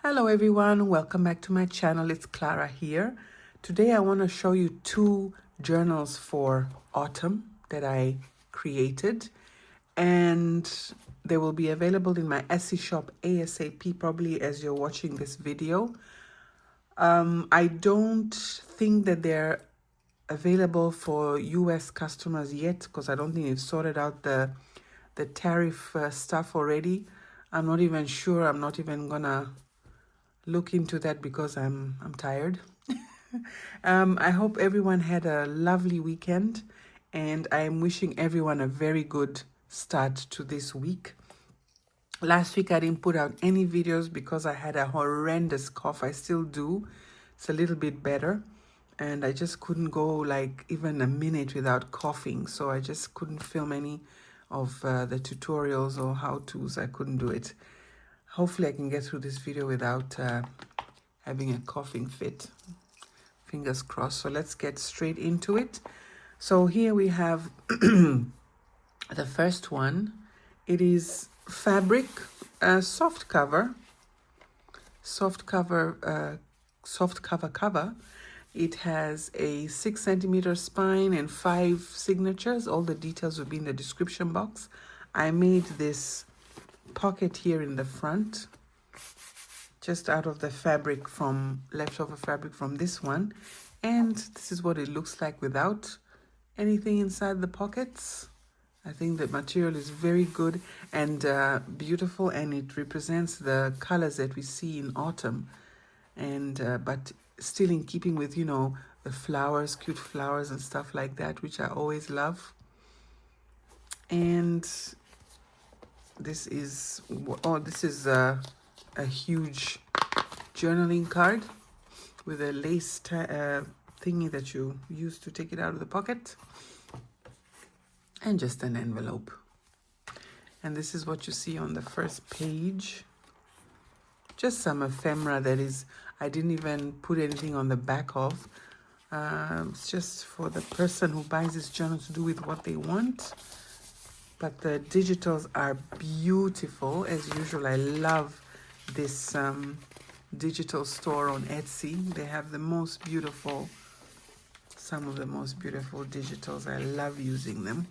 Hello everyone, welcome back to my channel. It's Clara here. Today I want to show you two journals for autumn that I created, and they will be available in my Etsy shop ASAP, probably as you're watching this video. I don't think that they're available for US customers yet because I don't think they've sorted out the tariff stuff already. I'm not even sure. I'm not even gonna look into that because I'm tired. I hope everyone had a lovely weekend, and I am wishing everyone a very good start to this week. Last week I didn't put out any videos because I had a horrendous cough. I still do. It's a little bit better, and I just couldn't go like even a minute without coughing, so I just couldn't film any of the tutorials or how-tos. I couldn't do it. Hopefully I can get through this video without having a coughing fit. Fingers crossed. So let's get straight into it. So here we have the first one. It is fabric, soft cover cover. It has a 6 centimeter spine and 5 signatures. All the details will be in the description box. I made this pocket here in the front, just out of the fabric from leftover fabric from this one, and this is what it looks like without anything inside the pockets. I think the material is very good and beautiful, and it represents the colors that we see in autumn, and but still in keeping with, you know, the flowers, cute flowers and stuff like that, which I always love. And this is a huge journaling card with a lace thingy that you use to take it out of the pocket, and just an envelope. And this is what you see on the first page. Just some ephemera that is, I didn't even put anything on the back of. It's just for the person who buys this journal to do with what they want. But the digitals are beautiful as usual. I love this digital store on Etsy. They have the most beautiful, some of the most beautiful digitals. I love using them.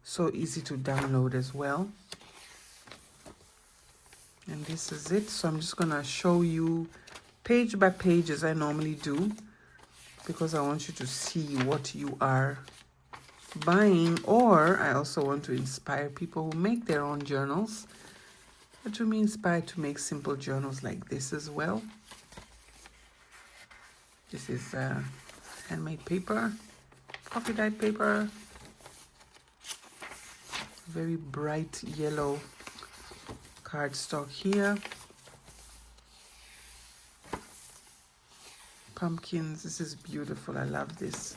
So easy to download as well. And this is it. So I'm just gonna show you page by page as I normally do, because I want you to see what you are buying, or I also want to inspire people who make their own journals, but to be inspired to make simple journals like this as well. This is handmade paper, coffee dyed paper, very bright yellow cardstock here. Pumpkins, this is beautiful. I love this.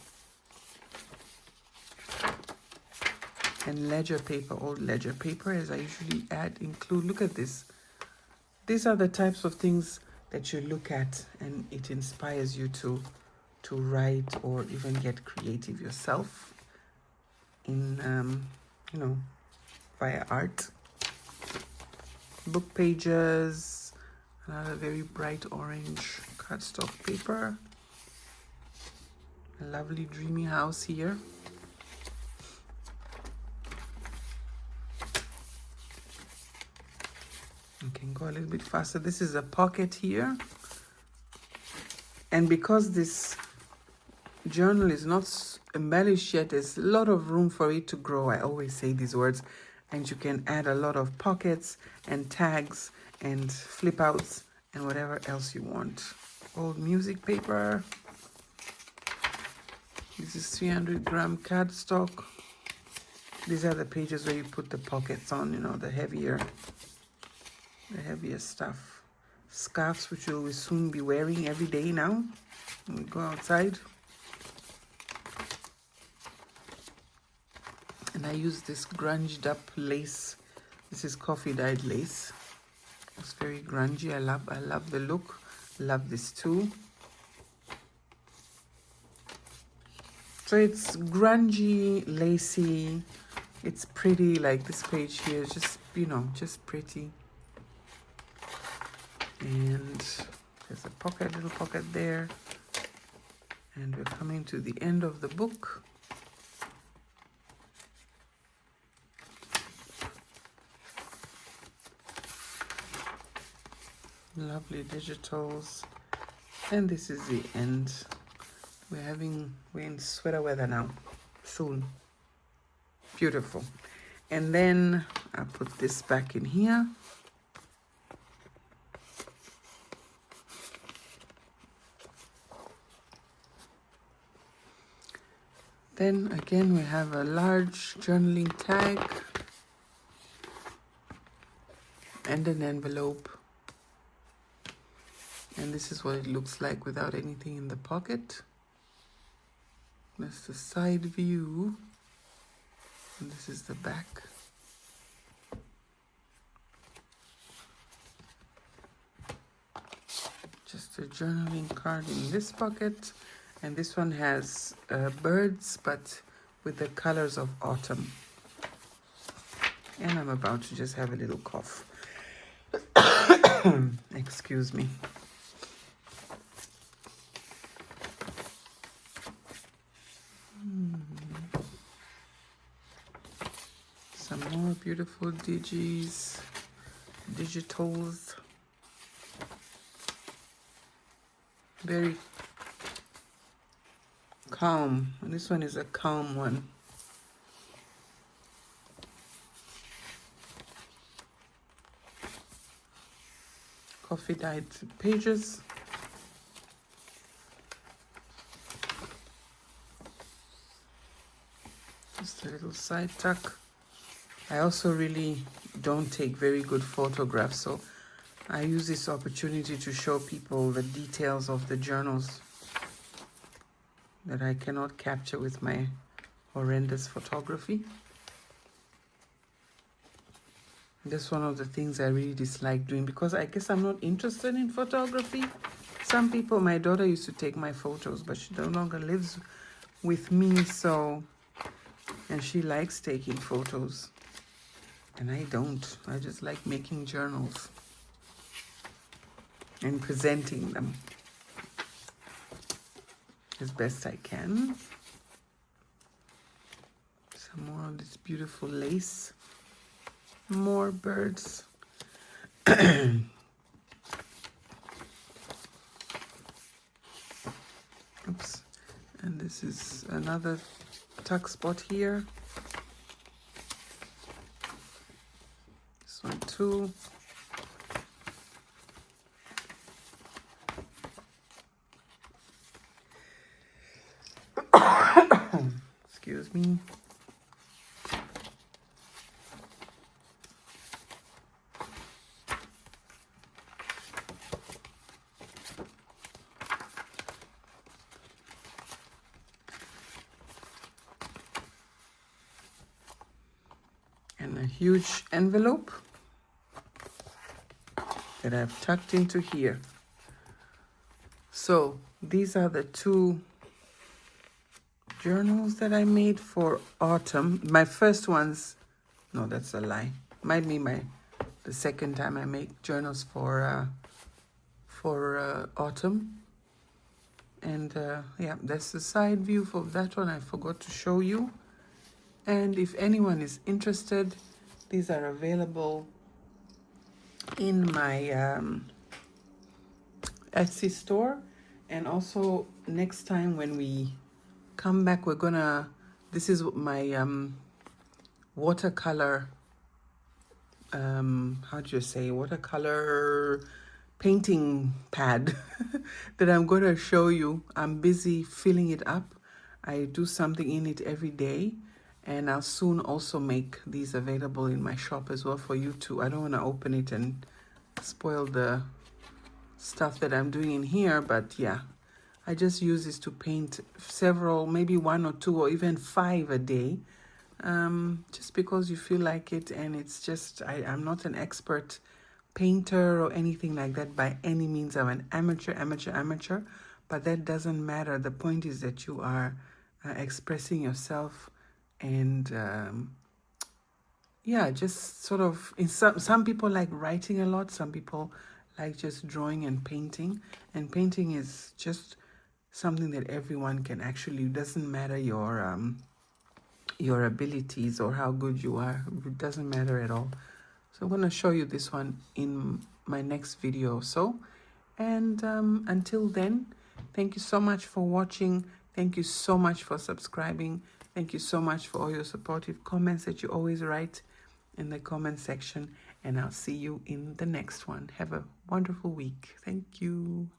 And ledger paper, old ledger paper, as I usually include. Look at this. These are the types of things that you look at and it inspires you to write or even get creative yourself in you know, via art. Book pages, another very bright orange cardstock paper. A lovely dreamy house here. I can go a little bit faster. This is a pocket here. And because this journal is not embellished yet, there's a lot of room for it to grow. I always say these words. And you can add a lot of pockets and tags and flip outs and whatever else you want. Old music paper. This is 300-gram cardstock. These are the pages where you put the pockets on, you know, the heavier stuff. Scarves, which you will soon be wearing every day now when we go outside. And I use this grunged up lace. This is coffee dyed lace. It's very grungy. I love the look. Love this too. So it's grungy, lacy. It's pretty. Like this page here is just, you know, just pretty. And there's a pocket, little pocket there. And we're coming to the end of the book. Lovely digitals. And this is the end. We're in sweater weather now. Soon. Beautiful. And then I put this back in here. Then again, we have a large journaling tag and an envelope. And this is what it looks like without anything in the pocket. That's the side view. And this is the back. Just a journaling card in this pocket. And this one has birds, but with the colors of autumn. And I'm about to just have a little cough. Excuse me. Some more beautiful digitals. Very calm. And this one is a calm one. Coffee dyed pages. Just a little side tuck. I also really don't take very good photographs, so I use this opportunity to show people the details of the journals that I cannot capture with my horrendous photography. That's one of the things I really dislike doing, because I guess I'm not interested in photography. Some people, my daughter used to take my photos, but she no longer lives with me, so, and she likes taking photos. And I don't. I just like making journals and presenting them as best I can. Some more of this beautiful lace. More birds. Oops. And this is another tuck spot here. This one too. Excuse me. And a huge envelope that I've tucked into here. So these are the two journals that I made for autumn. My first ones, no, that's a lie. Might be the second time I make journals for autumn. And yeah, that's the side view for that one. I forgot to show you. And if anyone is interested, these are available in my Etsy store. And also next time when we come back, we're gonna, this is my watercolor, how do you say, watercolor painting pad that I'm gonna show you. I'm busy filling it up. I do something in it every day. And I'll soon also make these available in my shop as well for you too. I don't want to open it and spoil the stuff that I'm doing in here, but yeah, I just use this to paint several, maybe 1 or 2 or even 5 a day, just because you feel like it. And it's just, I'm not an expert painter or anything like that by any means. I'm an amateur, but that doesn't matter. The point is that you are expressing yourself. And yeah, just sort of, in some people like writing a lot, some people like just drawing and painting. And painting is just something that everyone can actually, doesn't matter your abilities or how good you are. It doesn't matter at all. So I'm going to show you this one in my next video or so. And until then, thank you so much for watching. Thank you so much for subscribing. Thank you so much for all your supportive comments that you always write in the comment section. And I'll see you in the next one. Have a wonderful week. Thank you.